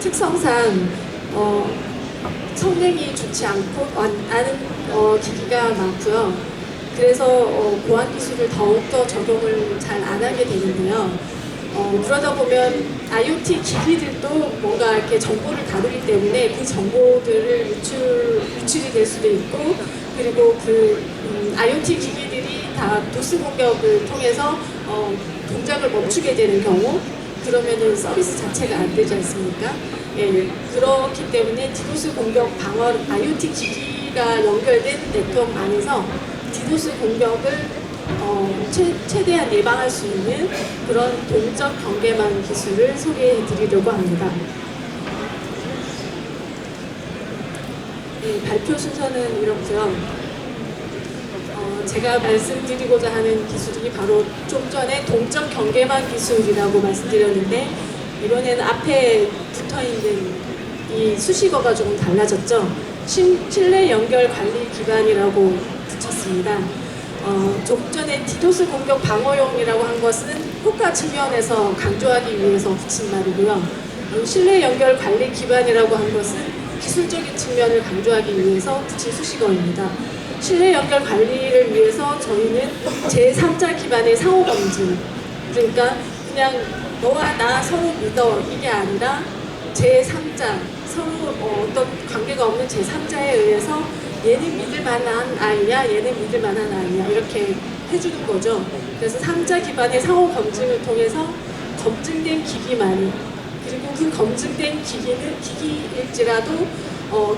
특성상 성능이 좋지 않은 기기가 많고요. 그래서 보안 기술을 더욱더 적용을 잘 안 하게 되는데요. 그러다 보면 IoT 기기들도 뭔가 이렇게 정보를 다루기 때문에 그 정보들을 유출이 될 수도 있고, 그리고 IoT 기기들이 다 도스 공격을 통해서 동작을 멈추게 되는 경우, 그러면은 서비스 자체가 안 되지 않습니까? 예, 그렇기 때문에 디도스 공격 방어 IoT 기기가 연결된 네트워크 안에서 디도스 공격을 최대한 예방할 수 있는 그런 동적 경계망 기술을 소개해 드리려고 합니다. 네, 발표 순서는 이렇고요. 제가 말씀드리고자 하는 기술이 바로 좀 전에 동적 경계망 기술이라고 말씀드렸는데, 이번에는 앞에 붙어있는 이 수식어가 조금 달라졌죠. 실내 연결 관리 기반이라고 붙였습니다. 조금 전에 디도스 공격 방어용이라고 한 것은 효과 측면에서 강조하기 위해서 붙인 말이고요. 실내 연결 관리 기반이라고 한 것은 기술적인 측면을 강조하기 위해서 붙인 수식어입니다. 실내 연결 관리를 위해서 저희는 제3자 기반의 상호 검증, 그러니까 그냥 너와 나 서로 믿어 이게 아니라 제3자, 서로 어떤 관계가 없는 제3자에 의해서 얘는 믿을 만한 아이야, 얘는 믿을 만한 아이야, 이렇게 해주는 거죠. 그래서 3자 기반의 상호 검증을 통해서 검증된 기기만이, 그리고 그 검증된 기기는 기기일지라도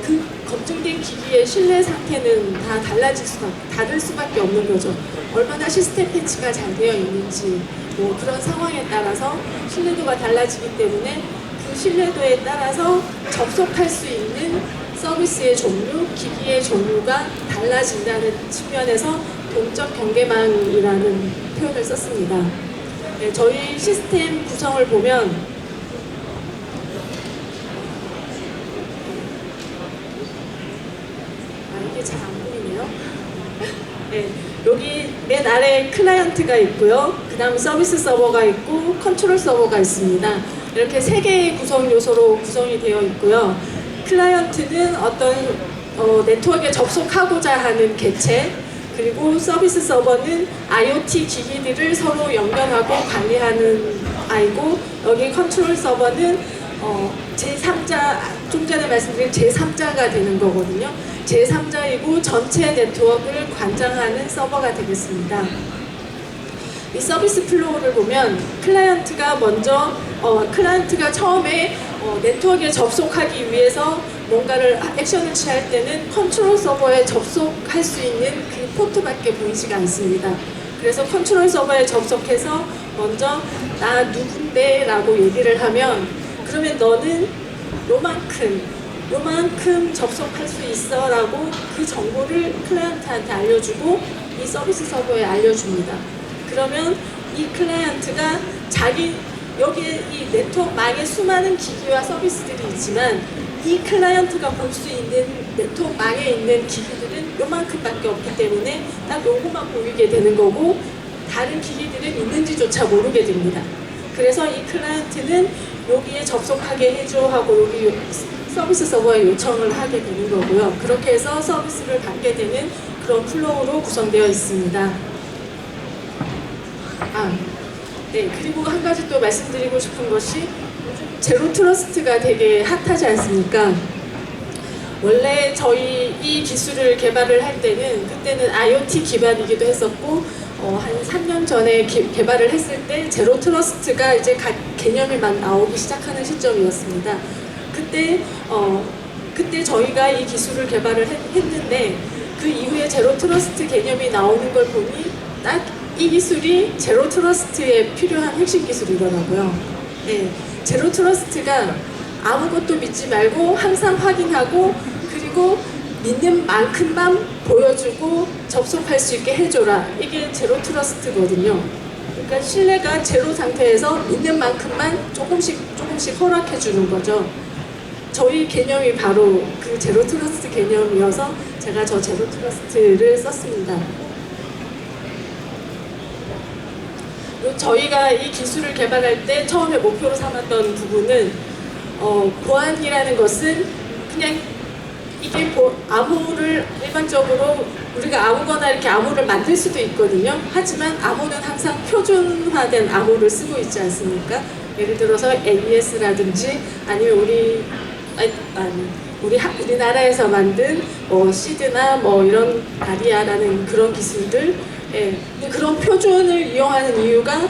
그 검증된 기기의 신뢰 상태는 다 다를 수밖에 없는 거죠. 얼마나 시스템 패치가 잘 되어 있는지, 그런 상황에 따라서 신뢰도가 달라지기 때문에 그 신뢰도에 따라서 접속할 수 있는 서비스의 종류, 기기의 종류가 달라진다는 측면에서 동적 경계망이라는 표현을 썼습니다. 네, 저희 시스템 구성을 보면 이게 잘 안 보이네요. 네, 여기 맨 아래 클라이언트가 있고요. 그 다음 서비스 서버가 있고 컨트롤 서버가 있습니다. 이렇게 세 개의 구성 요소로 구성이 되어 있고요. 클라이언트는 어떤 네트워크에 접속하고자 하는 개체, 그리고 서비스 서버는 IoT 기기들을 서로 연결하고 관리하는 아이고, 여기 컨트롤 서버는 제3자, 좀 전에 말씀드린 제3자가 되는 거거든요. 제3자이고 전체 네트워크를 관장하는 서버가 되겠습니다. 이 서비스 플로우를 보면 클라이언트가 처음에 네트워크에 접속하기 위해서 뭔가를 액션을 취할 때는 컨트롤 서버에 접속할 수 있는 그 포트밖에 보이지가 않습니다. 그래서 컨트롤 서버에 접속해서 먼저 나 누군데 라고 얘기를 하면, 그러면 너는 요만큼 접속할 수 있어 라고 그 정보를 클라이언트한테 알려주고 이 서비스 서버에 알려줍니다. 그러면 이 클라이언트가 여기에 이 네트워크망에 수많은 기기와 서비스들이 있지만 이 클라이언트가 볼 수 있는 네트워크망에 있는 기기들은 요만큼밖에 없기 때문에 딱 요거만 보이게 되는 거고, 다른 기기들은 있는지조차 모르게 됩니다. 그래서 이 클라이언트는 여기에 접속하게 해줘 하고 여기 서비스 서버에 요청을 하게 되는 거고요. 그렇게 해서 서비스를 받게 되는 그런 플로우로 구성되어 있습니다. 네, 그리고 한 가지 또 말씀드리고 싶은 것이, 제로 트러스트가 되게 핫하지 않습니까? 원래 저희 이 기술을 개발을 할 때는, 그때는 IoT 기반이기도 했었고, 한 3년 전에 개발을 했을 때 제로 트러스트가 이제 개념이 막 나오기 시작하는 시점이었습니다. 그때 저희가 이 기술을 개발을 했는데, 그 이후에 제로 트러스트 개념이 나오는 걸 보니 딱 이 기술이 제로 트러스트에 필요한 핵심 기술이더라고요. 네, 제로 트러스트가 아무것도 믿지 말고 항상 확인하고, 그리고 믿는 만큼만 보여주고 접속할 수 있게 해줘라. 이게 제로 트러스트거든요. 그러니까 신뢰가 제로 상태에서 믿는 만큼만 조금씩 허락해 주는 거죠. 저희 개념이 바로 그 제로 트러스트 개념이어서 제가 저 제로 트러스트를 썼습니다. 저희가 이 기술을 개발할 때 처음에 목표로 삼았던 부분은 보안이라는 것은 그냥 이게 암호를 일반적으로 우리가 아무거나 이렇게 암호를 만들 수도 있거든요. 하지만 암호는 항상 표준화된 암호를 쓰고 있지 않습니까? 예를 들어서 AES라든지 아니면 우리나라에서 만든 시드나 이런 아리아라는 그런 기술들, 예, 그런 표준을 이용하는 이유가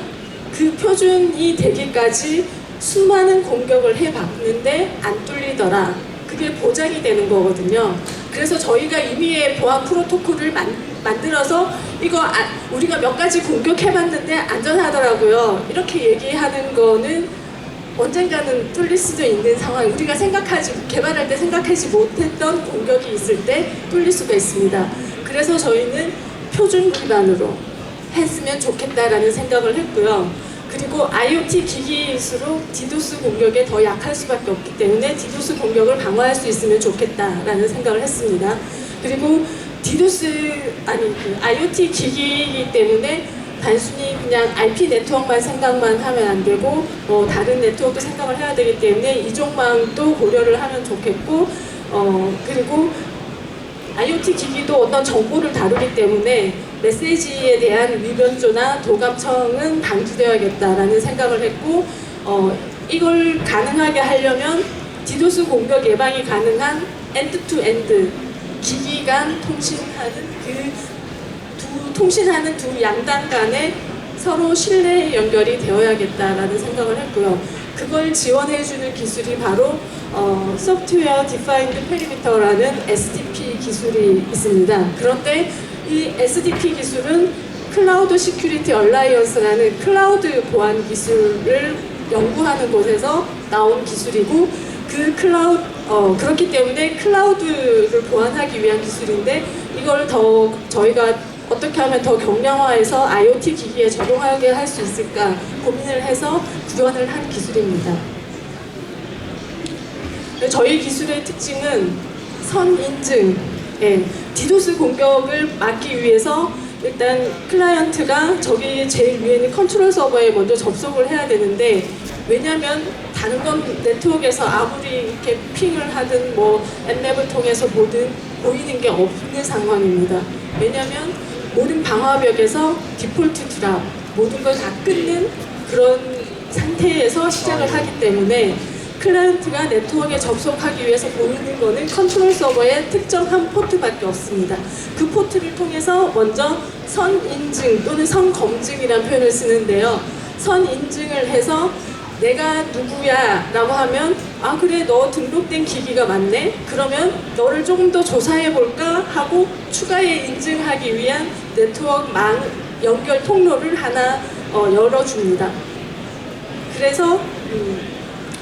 그 표준이 되기까지 수많은 공격을 해봤는데 안 뚫리더라. 그게 보장이 되는 거거든요. 그래서 저희가 임의의 보안 프로토콜을 만들어서 이거 우리가 몇 가지 공격해봤는데 안전하더라고요. 이렇게 얘기하는 거는 언젠가는 뚫릴 수도 있는 상황. 우리가 개발할 때 생각하지 못했던 공격이 있을 때 뚫릴 수가 있습니다. 그래서 저희는 표준 기반으로 했으면 좋겠다라는 생각을 했고요. 그리고 IoT 기기일수록 디도스 공격에 더 약할 수밖에 없기 때문에 디도스 공격을 방어할 수 있으면 좋겠다라는 생각을 했습니다. 그리고 IoT 기기이기 때문에 단순히 그냥 IP 네트워크만 생각만 하면 안 되고 다른 네트워크도 생각을 해야 되기 때문에 이종망도 고려를 하면 좋겠고 그리고 IoT 기기도 어떤 정보를 다루기 때문에 메시지에 대한 위변조나 도감청은 방지되어야겠다라는 생각을 했고 이걸 가능하게 하려면 디도스 공격 예방이 가능한 엔드-투-엔드 기기 간 통신하는 두 양당 간에 서로 신뢰 연결이 되어야겠다라는 생각을 했고요. 그걸 지원해주는 기술이 바로 소프트웨어 디파인드 페리미터라는 SDP 기술이 있습니다. 그런데 이 SDP 기술은 클라우드 시큐리티 얼라이언스라는 클라우드 보안 기술을 연구하는 곳에서 나온 기술이고 그렇기 때문에 클라우드를 보안하기 위한 기술인데 이걸 더 저희가 어떻게 하면 더 경량화해서 IoT 기기에 적용하게 할 수 있을까 고민을 해서 구현을 한 기술입니다. 저희 기술의 특징은 선인증, 디도스 공격을 막기 위해서 일단 클라이언트가 저기 제일 위에는 컨트롤 서버에 먼저 접속을 해야 되는데 왜냐하면 다른 건 네트워크에서 아무리 이렇게 핑을 하든 앱랩을 통해서 보든 보이는 게 없는 상황입니다. 왜냐하면 모든 방화벽에서 디폴트 드랍, 모든 걸 다 끊는 그런 상태에서 시작을 하기 때문에 클라이언트가 네트워크에 접속하기 위해서 보이는 거는 컨트롤 서버의 특정한 포트밖에 없습니다. 그 포트를 통해서 먼저 선인증 또는 선검증이라는 표현을 쓰는데요. 선인증을 해서 내가 누구야 라고 하면 그래 너 등록된 기기가 맞네? 그러면 너를 조금 더 조사해 볼까 하고 추가에 인증하기 위한 네트워크 망 연결 통로를 하나 열어줍니다. 그래서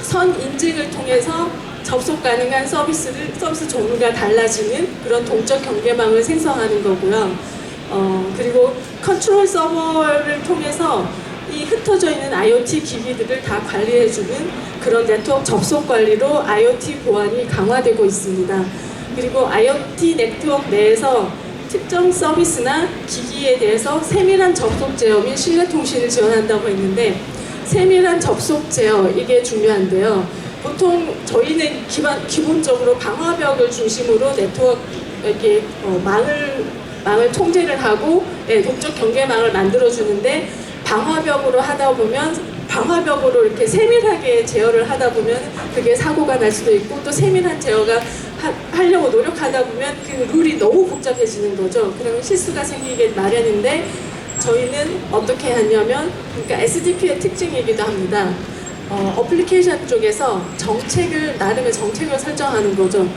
선인증을 통해서 접속 가능한 서비스 종류가 달라지는 그런 동적 경계망을 생성하는 거고요. 그리고 컨트롤 서버를 통해서 이 흩어져 있는 IoT 기기들을 다 관리해주는 그런 네트워크 접속 관리로 IoT 보안이 강화되고 있습니다. 그리고 IoT 네트워크 내에서 특정 서비스나 기기에 대해서 세밀한 접속 제어 및 신뢰 통신을 지원한다고 했는데 세밀한 접속 제어 이게 중요한데요. 보통 저희는 기본적으로 방화벽을 중심으로 네트워크 이렇게 망을 통제를 하고 동적 경계망을 만들어 주는데 방화벽으로 하다 보면 방화벽으로 이렇게 세밀하게 제어를 하다 보면 그게 사고가 날 수도 있고 또 세밀한 제어가 하려고 노력하다 보면 그 룰이 너무 복잡해지는 거죠. 그러면 실수가 생기게 마련인데 저희는 어떻게 하냐면 그러니까 SDP의 특징이기도 합니다. 어플리케이션 쪽에서 나름의 정책을 설정하는 거죠.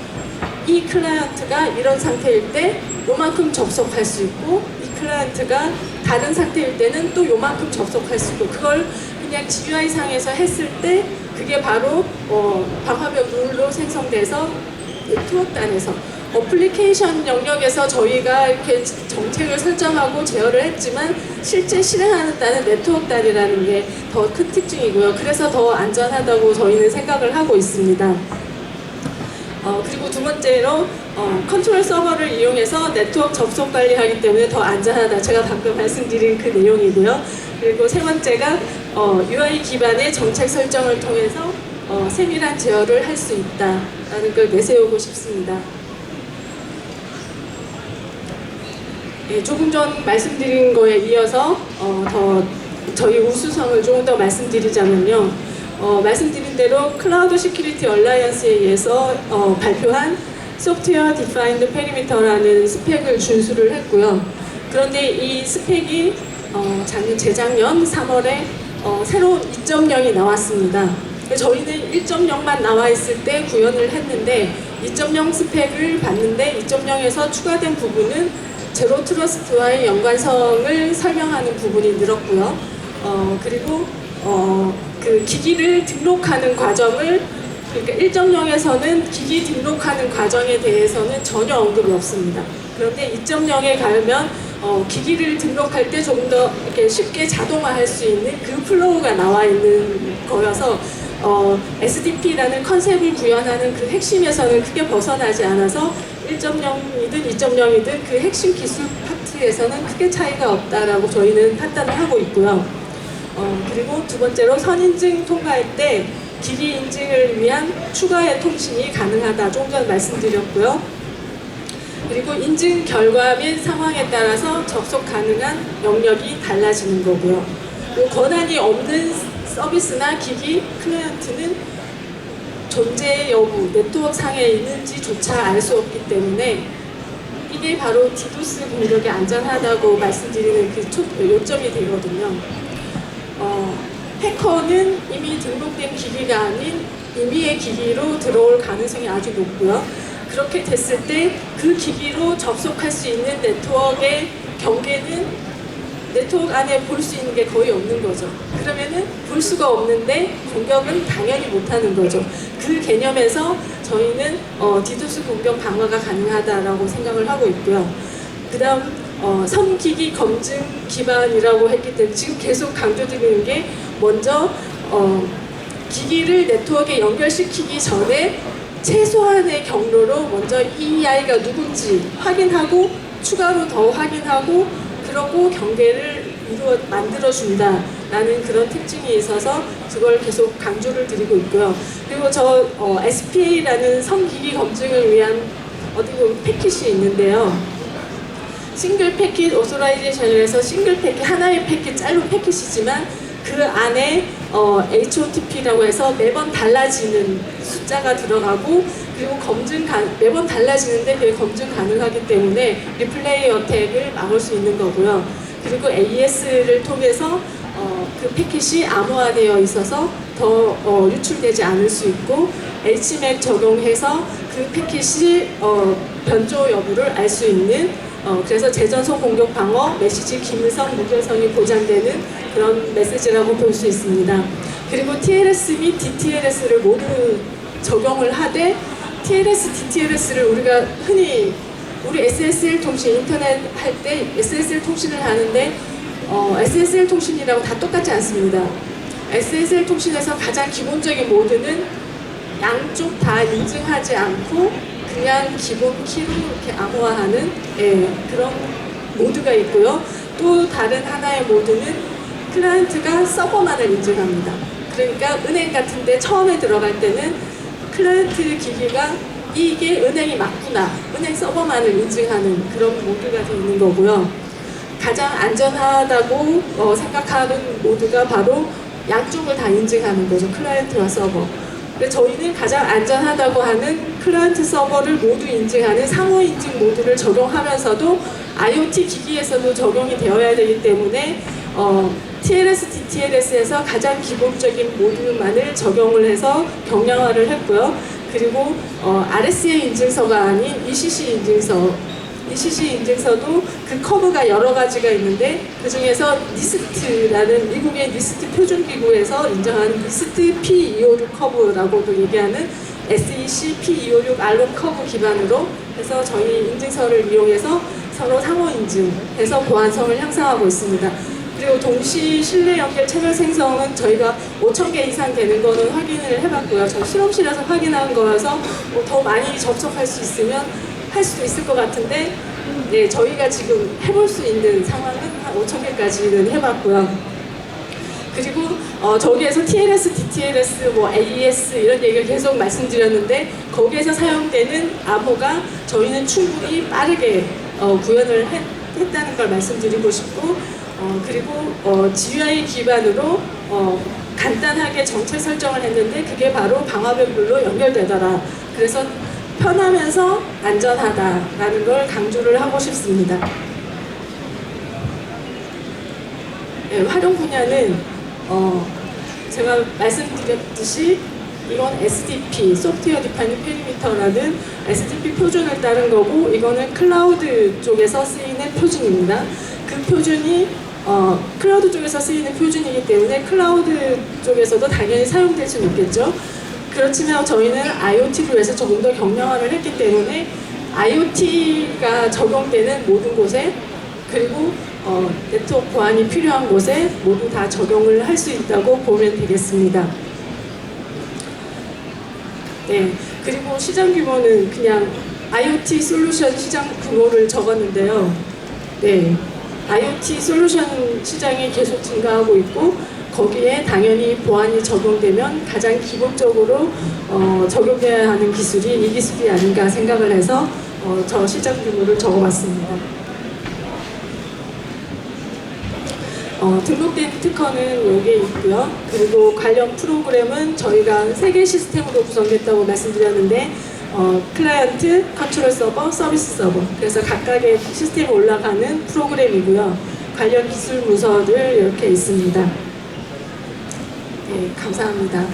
이 클라이언트가 이런 상태일 때 요만큼 접속할 수 있고 이 클라이언트가 다른 상태일 때는 또 요만큼 접속할 수 있고 그걸 그냥 GUI 상에서 했을 때 그게 바로 방화벽 룰로 생성돼서 네트워크단에서 어플리케이션 영역에서 저희가 이렇게 정책을 설정하고 제어를 했지만 실제 실행하는 네트워크단이라는 게 더 큰 특징이고요. 그래서 더 안전하다고 저희는 생각을 하고 있습니다. 그리고 두 번째로 컨트롤 서버를 이용해서 네트워크 접속 관리하기 때문에 더 안전하다. 제가 방금 말씀드린 그 내용이고요. 그리고 세 번째가 UI 기반의 정책 설정을 통해서 세밀한 제어를 할 수 있다라는 걸 내세우고 싶습니다. 예, 조금 전 말씀드린 거에 이어서 더 저희 우수성을 조금 더 말씀드리자면요. 말씀드린 대로 클라우드 시큐리티 얼라이언스에 의해서 발표한 소프트웨어 디파인드 페리미터라는 스펙을 준수를 했고요. 그런데 이 스펙이 재작년 3월에 새로운 2.0이 나왔습니다. 저희는 1.0만 나와 있을 때 구현을 했는데 2.0 스펙을 봤는데 2.0에서 추가된 부분은 제로 트러스트와의 연관성을 설명하는 부분이 늘었고요. 그리고 그 기기를 등록하는 과정을, 그러니까 1.0에서는 기기 등록하는 과정에 대해서는 전혀 언급이 없습니다. 그런데 2.0에 가면 기기를 등록할 때 조금 더 이렇게 쉽게 자동화할 수 있는 그 플로우가 나와 있는 거여서 SDP라는 컨셉을 구현하는 그 핵심에서는 크게 벗어나지 않아서 1.0이든 2.0이든 그 핵심 기술 파트에서는 크게 차이가 없다라고 저희는 판단을 하고 있고요. 그리고 두 번째로 선인증 통과할 때 기기 인증을 위한 추가의 통신이 가능하다. 조금 전 말씀드렸고요. 그리고 인증 결과 및 상황에 따라서 접속 가능한 영역이 달라지는 거고요. 그리고 권한이 없는 서비스나 기기 클라이언트는 존재 여부, 네트워크 상에 있는지조차 알 수 없기 때문에 이게 바로 디도스 공격이 안전하다고 말씀드리는 그 요점이 되거든요. 해커는 이미 등록된 기기가 아닌 임의의 기기로 들어올 가능성이 아주 높고요. 그렇게 됐을 때 그 기기로 접속할 수 있는 네트워크의 경계는 네트워크 안에 볼 수 있는 게 거의 없는 거죠. 그러면은 볼 수가 없는데 공격은 당연히 못하는 거죠. 그 개념에서 저희는 디도스 공격 방어가 가능하다라고 생각을 하고 있고요. 그 다음 선기기 검증 기반이라고 했기 때문에 지금 계속 강조드리는 게 먼저 기기를 네트워크에 연결시키기 전에 최소한의 경로로 먼저 EI가 누군지 확인하고 추가로 더 확인하고 그러고 경계를 만들어준다라는 그런 특징이 있어서 그걸 계속 강조를 드리고 있고요. 그리고 SPA라는 선기기 검증을 위한 어떻게 보면 패킷이 있는데요. 싱글 패킷 오소라이제이션에서 싱글 패킷, 하나의 패킷, 짧은 패킷이지만 그 안에 HOTP라고 해서 매번 달라지는 숫자가 들어가고 그리고 매번 달라지는데 그게 검증 가능하기 때문에 리플레이 어택을 막을 수 있는 거고요. 그리고 AES를 통해서 그 패킷이 암호화되어 있어서 더 유출되지 않을 수 있고 HMAC 적용해서 그 패킷이 변조 여부를 알 수 있는 그래서 재전송 공격 방어, 메시지 기밀성, 무결성이 보장되는 그런 메시지라고 볼 수 있습니다. 그리고 TLS 및 DTLS를 모두 적용을 하되 TLS, DTLS를 우리가 흔히 우리 SSL 통신, 인터넷 할 때 SSL 통신을 하는데 SSL 통신이라고 다 똑같지 않습니다. SSL 통신에서 가장 기본적인 모드는 양쪽 다 인증하지 않고 그냥 기본 키로 이렇게 암호화하는 그런 모드가 있고요. 또 다른 하나의 모드는 클라이언트가 서버만을 인증합니다. 그러니까 은행 같은데 처음에 들어갈 때는 클라이언트 기기가 이게 은행이 맞구나, 은행 서버만을 인증하는 그런 모드가 되어 있는 거고요. 가장 안전하다고 생각하는 모드가 바로 양쪽을 다 인증하는 거죠. 클라이언트와 서버. 저희는 가장 안전하다고 하는 클라이언트 서버를 모두 인증하는 상호 인증 모드를 적용하면서도 IoT 기기에서도 적용이 되어야 되기 때문에 TLS, DTLS에서 가장 기본적인 모드만을 적용을 해서 경량화를 했고요. 그리고 RSA 인증서가 아닌 ECC 인증서도 그 커브가 여러 가지가 있는데 그 중에서 니스트라는 미국의 니스트 표준기구에서 인정하는 니스트 P256 커브라고도 얘기하는 SEC P256 알론 커브 기반으로 해서 저희 인증서를 이용해서 서로 상호 인증해서 보안성을 향상하고 있습니다. 그리고 동시 실내 연결 채널 생성은 저희가 5,000개 이상 되는 거는 확인을 해봤고요. 저 실험실에서 확인한 거라서 더 많이 접속할 수 있으면 할 수도 있을 것 같은데 네, 저희가 지금 해볼 수 있는 상황은 한 5,000개까지는 해봤고요. 그리고 저기에서 TLS, DTLS, 뭐 AES 이런 얘기를 계속 말씀드렸는데 거기에서 사용되는 암호가 저희는 충분히 빠르게 구현을 했다는 걸 말씀드리고 싶고 그리고 GUI 기반으로 간단하게 정체 설정을 했는데 그게 바로 방화벽별로 연결되더라. 그래서 편하면서 안전하다라는 걸 강조를 하고 싶습니다. 네, 활용 분야는 제가 말씀드렸듯이 이건 SDP, 소프트웨어 디파인드 페리미터라는 SDP 표준을 따른 거고 이거는 클라우드 쪽에서 쓰이는 표준입니다. 그 표준이 클라우드 쪽에서 쓰이는 표준이기 때문에 클라우드 쪽에서도 당연히 사용될 수는 있겠죠. 그렇지만 저희는 IoT를 위해서 조금 더 경량화를 했기 때문에 IoT가 적용되는 모든 곳에 그리고 네트워크 보안이 필요한 곳에 모두 다 적용을 할 수 있다고 보면 되겠습니다. 네, 그리고 시장 규모는 그냥 IoT 솔루션 시장 규모를 적었는데요. 네, IoT 솔루션 시장이 계속 증가하고 있고 거기에 당연히 보안이 적용되면 가장 기본적으로 적용돼야 하는 기술이 이 기술이 아닌가 생각을 해서 저 시장 규모를 적어봤습니다. 등록된 특허는 여기에 있고요. 그리고 관련 프로그램은 저희가 3개 시스템으로 구성됐다고 말씀드렸는데 클라이언트, 컨트롤 서버, 서비스 서버 그래서 각각의 시스템에 올라가는 프로그램이고요. 관련 기술 문서들 이렇게 있습니다. 네, 감사합니다.